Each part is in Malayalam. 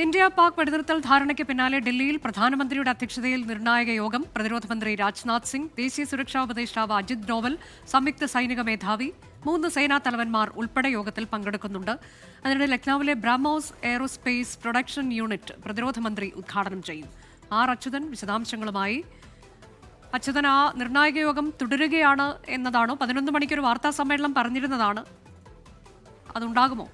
ഇന്ത്യ പാക് വെടിനിർത്തൽ ധാരണയ്ക്ക് പിന്നാലെ ഡൽഹിയിൽ പ്രധാനമന്ത്രിയുടെ അധ്യക്ഷതയിൽ നിർണായക യോഗം. പ്രതിരോധ മന്ത്രി രാജ്നാഥ് സിംഗ്, ദേശീയ സുരക്ഷാ ഉപദേഷ്ടാവ് അജിത് ഡോവൽ, സംയുക്ത സൈനിക മേധാവി, 3 സേനാ തലവന്മാർ ഉൾപ്പെടെ യോഗത്തിൽ പങ്കെടുക്കുന്നുണ്ട്. അതിനിടെ ലക്നൌവിലെ ബ്രഹ്മോസ് എയറോസ്പേസ് പ്രൊഡക്ഷൻ യൂണിറ്റ് പ്രതിരോധ മന്ത്രി ഉദ്ഘാടനം ചെയ്യും. ആർ അച്യുതൻ വിശദാംശങ്ങളുമായി. അച്യുതൻ, ആ നിർണായക യോഗം തുടരുകയാണ് എന്നതാണോ? 11 മണിക്കൊരു വാർത്താ സമ്മേളനം പറഞ്ഞിരുന്നതാണ്, അതുണ്ടാകുമോ?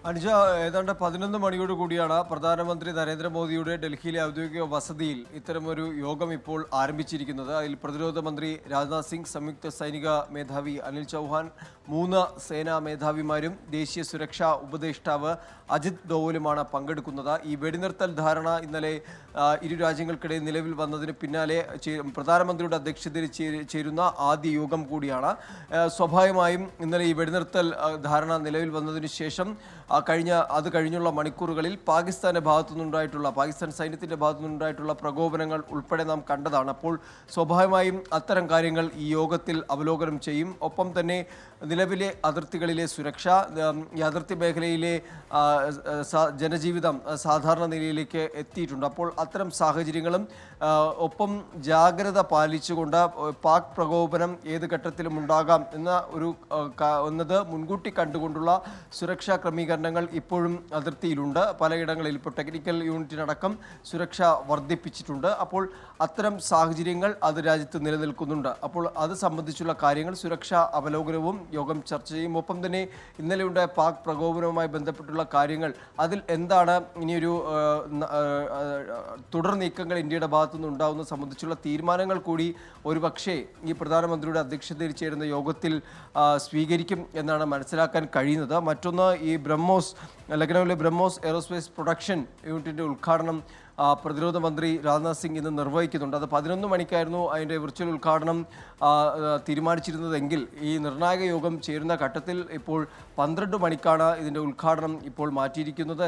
അനുജ, ഏതാണ്ട് 11 മണിയോട് കൂടിയാണ് പ്രധാനമന്ത്രി നരേന്ദ്രമോദിയുടെ ഡൽഹിയിലെ ഔദ്യോഗിക വസതിയിൽ ഇത്തരമൊരു യോഗം ഇപ്പോൾ ആരംഭിച്ചിരിക്കുന്നത്. അതിൽ പ്രതിരോധ മന്ത്രി രാജ്നാഥ് സിംഗ്, സംയുക്ത സൈനിക മേധാവി അനിൽ ചൗഹാൻ, 3 സേനാ മേധാവിമാരും ദേശീയ സുരക്ഷാ ഉപദേഷ്ടാവ് അജിത് ഡോവലുമാണ് പങ്കെടുക്കുന്നത്. ഈ വെടിനിർത്തൽ ധാരണ ഇന്നലെ ഇരു രാജ്യങ്ങൾക്കിടയിൽ നിലവിൽ വന്നതിന് പിന്നാലെ പ്രധാനമന്ത്രിയുടെ അധ്യക്ഷതയിൽ ചേരുന്ന ആദ്യ യോഗം കൂടിയാണ്. സ്വാഭാവികമായും ഇന്നലെ ഈ വെടിനിർത്തൽ ധാരണ നിലവിൽ വന്നതിന് ശേഷം കഴിഞ്ഞുള്ള മണിക്കൂറുകളിൽ പാകിസ്ഥാൻ സൈന്യത്തിൻ്റെ ഭാഗത്തുനിന്നുണ്ടായിട്ടുള്ള പ്രകോപനങ്ങൾ ഉൾപ്പെടെ നാം കണ്ടതാണ്. അപ്പോൾ സ്വാഭാവികമായും അത്തരം കാര്യങ്ങൾ ഈ യോഗത്തിൽ അവലോകനം ചെയ്യും. ഒപ്പം തന്നെ നിലവിലെ അതിർത്തികളിലെ സുരക്ഷ, ഈ അതിർത്തി മേഖലയിലെ ജനജീവിതം സാധാരണ നിലയിലേക്ക് എത്തിയിട്ടുണ്ട്. അപ്പോൾ അത്തരം സാഹചര്യങ്ങളും ഒപ്പം ജാഗ്രത പാലിച്ചുകൊണ്ട് പാക് പ്രകോപനം ഏത് ഘട്ടത്തിലും ഉണ്ടാകാം എന്നത് മുൻകൂട്ടി കണ്ടുകൊണ്ടുള്ള സുരക്ഷാ ക്രമീകരണങ്ങൾ ഇപ്പോഴും അതിർത്തിയിലുണ്ട്. പലയിടങ്ങളിൽ ഇപ്പോൾ ടെക്നിക്കൽ യൂണിറ്റിനടക്കം സുരക്ഷ വർദ്ധിപ്പിച്ചിട്ടുണ്ട്. അപ്പോൾ അത്തരം സാഹചര്യങ്ങൾ അത് രാജ്യത്ത് നിലനിൽക്കുന്നുണ്ട്. അപ്പോൾ അത് സംബന്ധിച്ചുള്ള കാര്യങ്ങൾ സുരക്ഷാ അവലോകനവും യോഗം ചർച്ച ചെയ്യും. ഒപ്പം തന്നെ ഇന്നലെയുണ്ടായ പാക് പ്രകോപനവുമായി ബന്ധപ്പെട്ടുള്ള കാര്യങ്ങൾ, അതിൽ എന്താണ് ഇനിയൊരു തുടർ നീക്കങ്ങൾ ഇന്ത്യയുടെ ഭാഗത്തുനിന്ന് ഉണ്ടാകുന്നത് സംബന്ധിച്ചുള്ള തീരുമാനങ്ങൾ കൂടി ഒരുപക്ഷേ ഈ പ്രധാനമന്ത്രിയുടെ അധ്യക്ഷതയിൽ ചേരുന്ന യോഗത്തിൽ സ്വീകരിക്കും എന്നാണ് മനസ്സിലാക്കാൻ കഴിയുന്നത്. മറ്റൊന്ന്, ഈ ലക്നൌവിലെ ബ്രഹ്മോസ് എയറോസ്പേസ് പ്രൊഡക്ഷൻ യൂണിറ്റിൻ്റെ ഉദ്ഘാടനം പ്രതിരോധ മന്ത്രി രാജ്നാഥ് സിംഗ് ഇന്ന് നിർവഹിക്കുന്നുണ്ട്. അത് 11 മണിക്കായിരുന്നു അതിൻ്റെ വിർച്വൽ ഉദ്ഘാടനം തീരുമാനിച്ചിരുന്നതെങ്കിൽ ഈ നിർണായക യോഗം ചേരുന്ന ഘട്ടത്തിൽ ഇപ്പോൾ 12 മണിക്കാണ് ഇതിൻ്റെ ഉദ്ഘാടനം ഇപ്പോൾ മാറ്റിയിരിക്കുന്നത്.